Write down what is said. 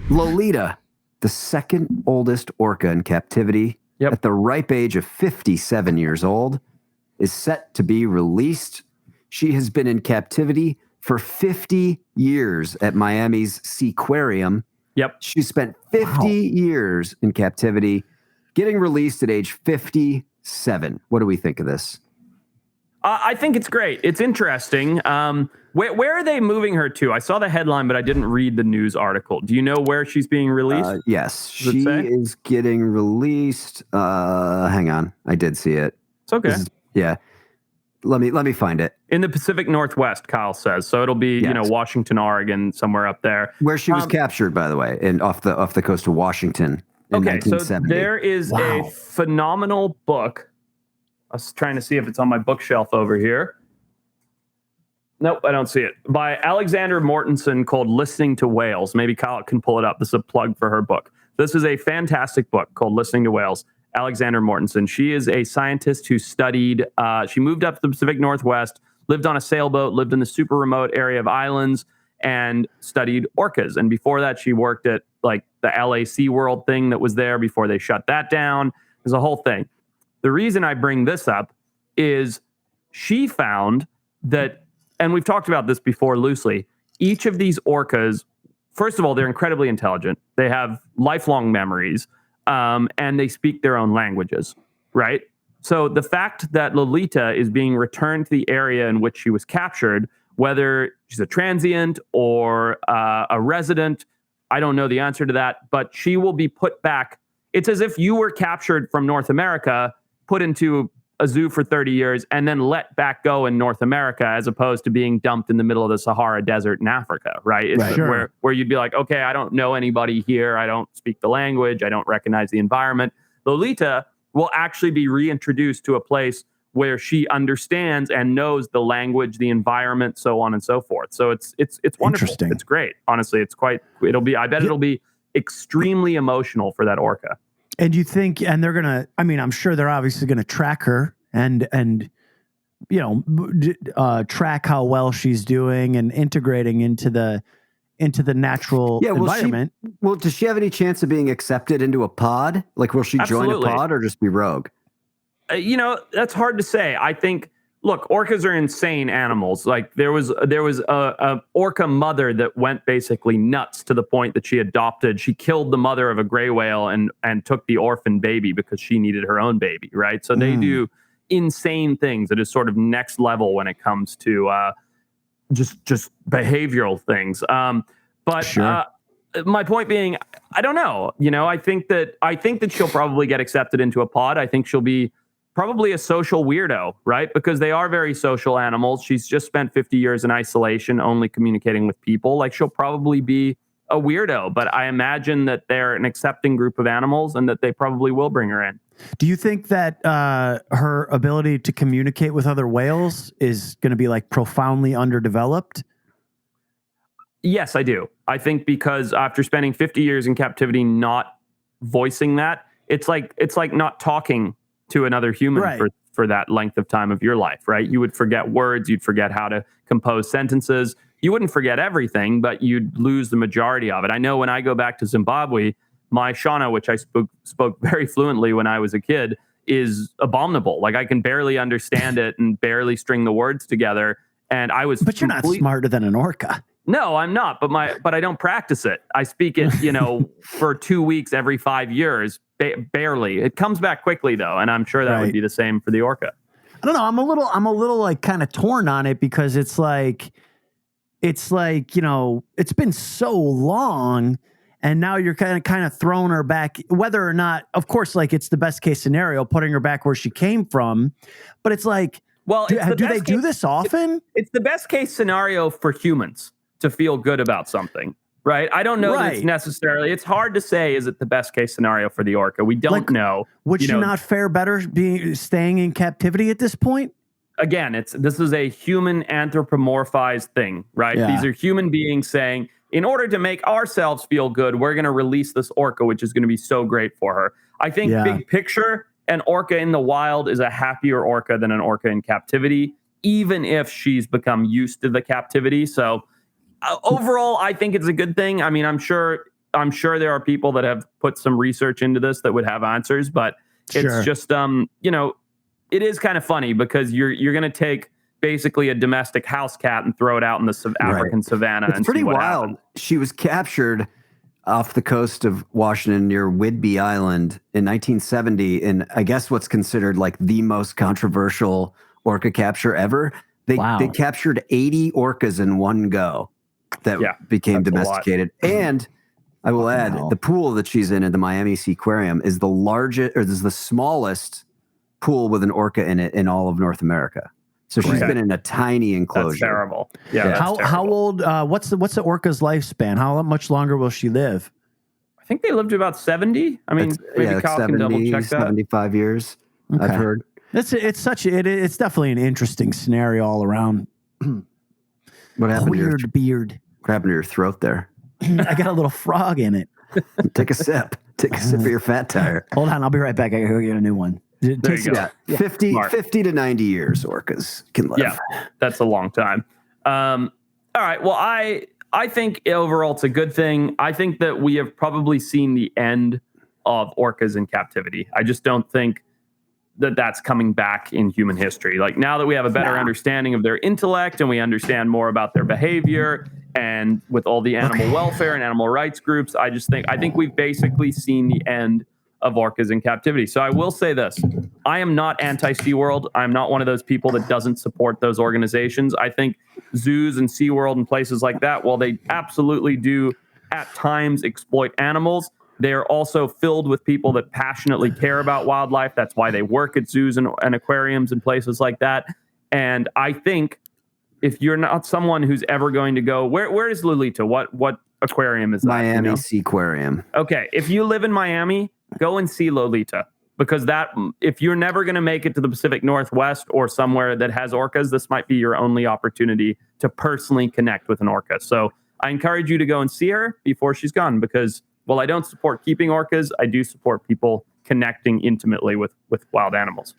Lolita, the second oldest orca in captivity, Yep. at the ripe age of 57 years old, is set to be released. She has been in captivity for 50 years at Miami's Seaquarium. Yep. She spent 50 years in captivity, getting released at age 57. What do we think of this? I think it's great. It's interesting. Where are they moving her to? I saw the headline, but I didn't read the news article. Do you know where she's being released? Yes, she is getting released. Hang on, I did see it. It's okay. Yeah, let me find it. In the Pacific Northwest, Kyle says. So it'll be Washington, Oregon, somewhere up there, where she was captured, by the way, and off the coast of Washington in 1970. So there is a phenomenal book. I was trying to see if it's on my bookshelf over here. Nope, I don't see it. By Alexander Mortensen, called Listening to Whales. Maybe Kyle can pull it up. This is a plug for her book. This is a fantastic book called Listening to Whales. Alexander Mortensen. She is a scientist who studied, she moved up to the Pacific Northwest, lived on a sailboat, lived in the super remote area of islands, and studied orcas. And before that, she worked at like the LA SeaWorld thing that was there before they shut that down. There's a whole thing. The reason I bring this up is she found that, and we've talked about this before loosely, each of these orcas, first of all, they're incredibly intelligent. They have lifelong memories, and they speak their own languages, right? So the fact that Lolita is being returned to the area in which she was captured, whether she's a transient or a resident, I don't know the answer to that, but she will be put back. It's as if you were captured from North America, put into a zoo for 30 years, and then let back go in North America, as opposed to being dumped in the middle of the Sahara Desert in Africa, right? It's where you'd be like, okay, I don't know anybody here. I don't speak the language. I don't recognize the environment. Lolita will actually be reintroduced to a place where she understands and knows the language, the environment, so on and so forth. So it's wonderful. It's great. Honestly, I bet it'll be extremely emotional for that orca. And you think, and they're going to, I mean, I'm sure they're obviously going to track her and track how well she's doing and integrating into the natural environment. Does she have any chance of being accepted into a pod? Like, will she join a pod or just be rogue? That's hard to say. I think, look, orcas are insane animals. Like there was a orca mother that went basically nuts to the point that she killed the mother of a gray whale and took the orphan baby because she needed her own baby, right? So they do insane things that is sort of next level when it comes to just behavioral things. My point being, I don't know. I think that she'll probably get accepted into a pod. I think she'll be probably a social weirdo, right? Because they are very social animals. She's just spent 50 years in isolation, only communicating with people. Like, she'll probably be a weirdo, but I imagine that they're an accepting group of animals and that they probably will bring her in. Do you think that her ability to communicate with other whales is going to be like profoundly underdeveloped? Yes, I do. I think because after spending 50 years in captivity, not voicing that, it's like not talking to another human for that length of time of your life, right? You would forget words, you'd forget how to compose sentences. You wouldn't forget everything, but you'd lose the majority of it. I know when I go back to Zimbabwe, my Shona, which I spoke very fluently when I was a kid, is abominable. Like, I can barely understand it and barely string the words together. And I was But you're not smarter than an orca. No, I'm not, but I don't practice it. I speak it, for 2 weeks every 5 years, barely. It comes back quickly though, and I'm sure that would be the same for the orca. I don't know. I'm a little like kind of torn on it because it's like it's been so long, and now you're kind of throwing her back. Whether or not, of course, like it's the best case scenario, putting her back where she came from, but it's like, well, do they do this often? It's the best case scenario for humans to feel good about something, right? I don't know that it's necessarily. It's hard to say. Is it the best case scenario for the orca? We don't know. Would she not fare better staying in captivity at this point? Again, this is a human anthropomorphized thing, right? Yeah. These are human beings saying, in order to make ourselves feel good, we're going to release this orca, which is going to be so great for her. I think big picture, an orca in the wild is a happier orca than an orca in captivity, even if she's become used to the captivity. So overall, I think it's a good thing. I mean, I'm sure I'm sure there are people that have put some research into this that would have answers, but it's just, it is kind of funny because you're going to take basically a domestic house cat and throw it out in the African savannah. It's pretty wild. Happens. She was captured off the coast of Washington near Whidbey Island in 1970, and I guess what's considered like the most controversial orca capture ever. They captured 80 orcas in one go that became domesticated. And I will add, the pool that she's in the Miami Seaquarium is the largest, or is the smallest pool with an orca in it in all of North America. So she's been in a tiny enclosure. That's terrible. Yeah. That's how old? What's the orca's lifespan? How much longer will she live? I think they lived to about 70. I mean, maybe Kyle can double check that. 75 years. Okay. I've heard. It's definitely an interesting scenario all around. What happened? Weird beard. What happened to your throat there? I got a little frog in it. Take a sip. Take a sip of your fat tire. Hold on, I'll be right back. I gotta go get a new one. There you go. 50 to 90 years orcas can live. Yeah, that's a long time. All right. Well, I think overall it's a good thing. I think that we have probably seen the end of orcas in captivity. I just don't think that that's coming back in human history. Like now that we have a better understanding of their intellect and we understand more about their behavior, and with all the animal welfare and animal rights groups, I think we've basically seen the end of orcas in captivity. So I will say this. I am not anti-SeaWorld. I'm not one of those people that doesn't support those organizations. I think zoos and SeaWorld and places like that, while they absolutely do at times exploit animals, they are also filled with people that passionately care about wildlife. That's why they work at zoos and aquariums and places like that. And I think if you're not someone who's ever going to go, where is Lolita? What aquarium is that? Miami Seaquarium. Okay. If you live in Miami, go and see Lolita, because if you're never going to make it to the Pacific Northwest or somewhere that has orcas, this might be your only opportunity to personally connect with an orca. So I encourage you to go and see her before she's gone, because while I don't support keeping orcas, I do support people connecting intimately with wild animals.